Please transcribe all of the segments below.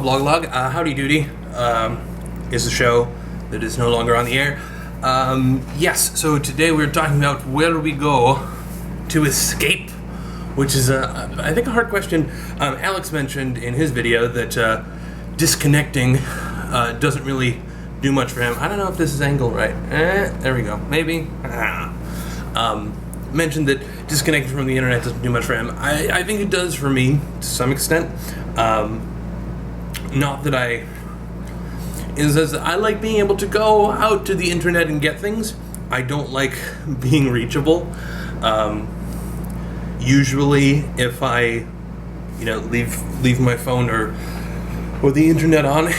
Vlogalogue. Howdy doody is a show that is no longer on the air. Yes, so today we're talking about where we go to escape, which is, I think, a hard question. Alex mentioned in his video that disconnecting doesn't really do much for him. I don't know if this is angled right. There we go. Maybe. Mentioned that disconnecting from the internet doesn't do much for him. I think it does for me to some extent. Not that I like being able to go out to the internet and get things. I don't like being reachable. Usually, if I, leave my phone or the internet on,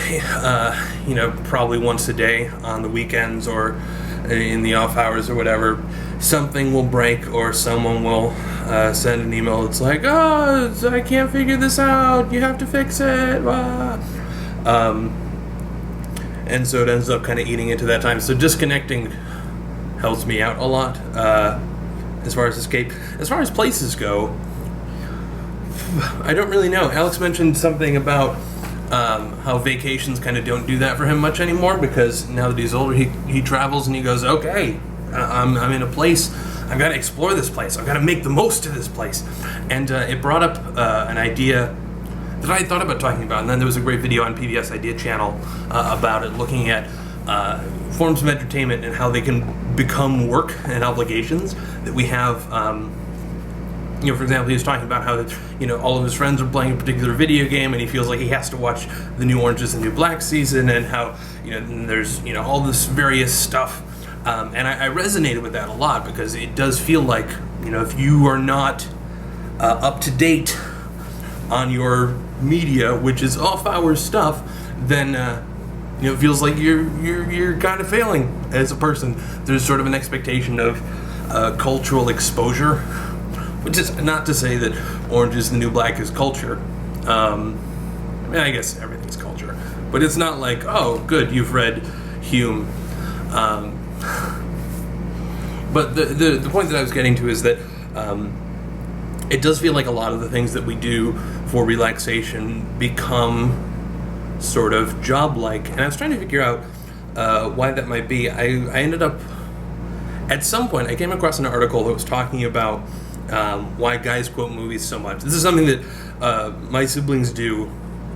probably once a day on the weekends or in the off hours or whatever, something will break or someone will send an email. It's like, oh, I can't figure this out. You have to fix it. And so it ends up kind of eating into that time. So disconnecting helps me out a lot as far as escape. As far as places go, I don't really know. Alex mentioned something about how vacations kind of don't do that for him much anymore, because now that he's older, he travels and he goes, okay, I'm in a place, I've got to explore this place, I've got to make the most of this place. And it brought up an idea that I thought about talking about, and then there was a great video on PBS Idea Channel about it, looking at forms of entertainment and how they can become work and obligations that we have. For example, he was talking about how all of his friends are playing a particular video game, and he feels like he has to watch the new Orange is the New Black season, and how there's all this various stuff, and I resonated with that a lot, because it does feel like if you are not up to date on your media, which is off-hours stuff, then it feels like you're kind of failing as a person. There's sort of an expectation of cultural exposure. Which is not to say that Orange is the New Black is culture. I guess everything's culture. But it's not like, oh, good, you've read Hume. But the point that I was getting to is that it does feel like a lot of the things that we do for relaxation become sort of job-like. And I was trying to figure out why that might be. I ended up, at some point, I came across an article that was talking about why guys quote movies so much. This is something that my siblings do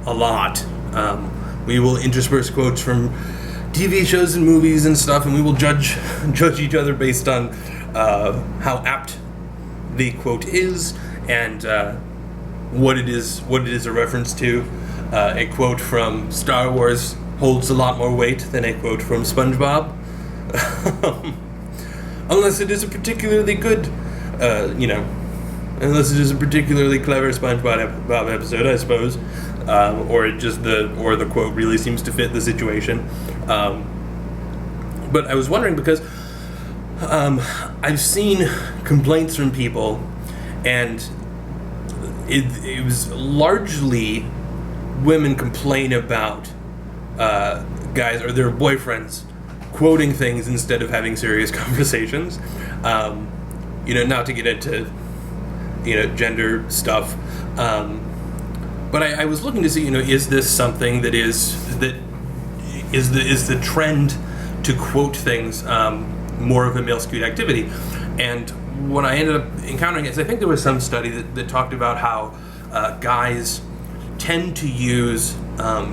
a lot. We will intersperse quotes from TV shows and movies and stuff, and we will judge each other based on how apt the quote is and what it is a reference to. A quote from Star Wars holds a lot more weight than a quote from SpongeBob, unless it is a particularly good. Unless it is a particularly clever SpongeBob episode, I suppose, or the quote really seems to fit the situation. But I was wondering, because I've seen complaints from people, and it was largely women complain about guys or their boyfriends quoting things instead of having serious conversations. Not to get into, gender stuff. But I was looking to see, is this something that is the trend to quote things more of a male-skewed activity? And what I ended up encountering is, I think there was some study that talked about how guys tend to use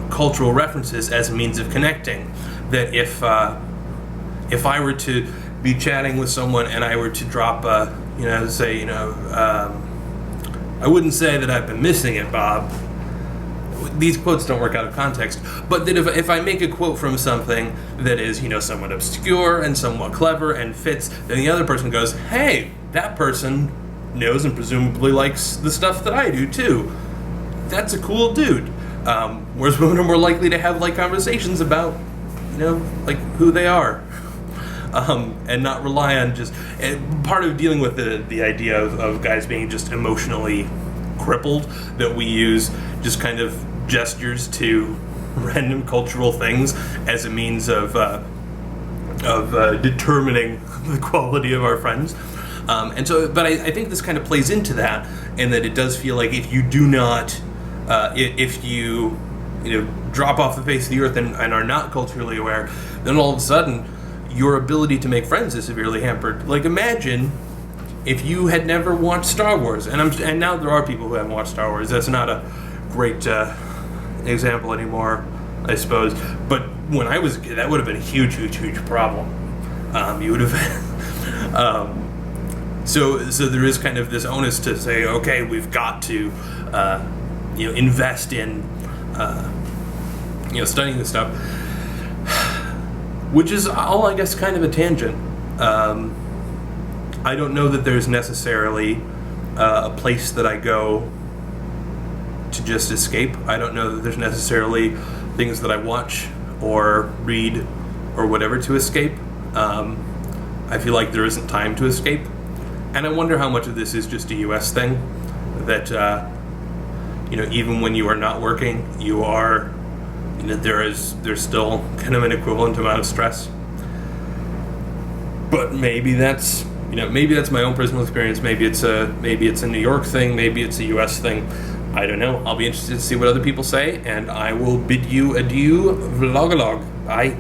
cultural references as a means of connecting. That if I were to be chatting with someone and I were to drop I wouldn't say that I've been missing it, Bob. These quotes don't work out of context, but that if I make a quote from something that is, somewhat obscure and somewhat clever and fits, then the other person goes, hey, that person knows and presumably likes the stuff that I do too. That's a cool dude. Whereas women are more likely to have conversations about, who they are. And not rely on just part of dealing with the idea of guys being just emotionally crippled, that we use just kind of gestures to random cultural things as a means of determining the quality of our friends. But I think this kind of plays into that, in that it does feel like if you do not, if you drop off the face of the earth and are not culturally aware, then all of a sudden your ability to make friends is severely hampered. Like, imagine if you had never watched Star Wars, and now there are people who haven't watched Star Wars. That's not a great example anymore, I suppose. But when I was a kid, that would have been a huge, huge, huge problem. You would have. So there is kind of this onus to say, okay, we've got to, invest in, studying this stuff, which is all, I guess, kind of a tangent. I don't know that there's necessarily a place that I go to just escape. I don't know that there's necessarily things that I watch or read or whatever to escape. I feel like there isn't time to escape. And I wonder how much of this is just a U.S. thing, that, even when you are not working, you are, there's still kind of an equivalent amount of stress. But maybe that's my own personal experience. Maybe it's a New York thing. Maybe it's a U.S. thing. I don't know. I'll be interested to see what other people say, and I will bid you adieu, Vlogalogue. Bye.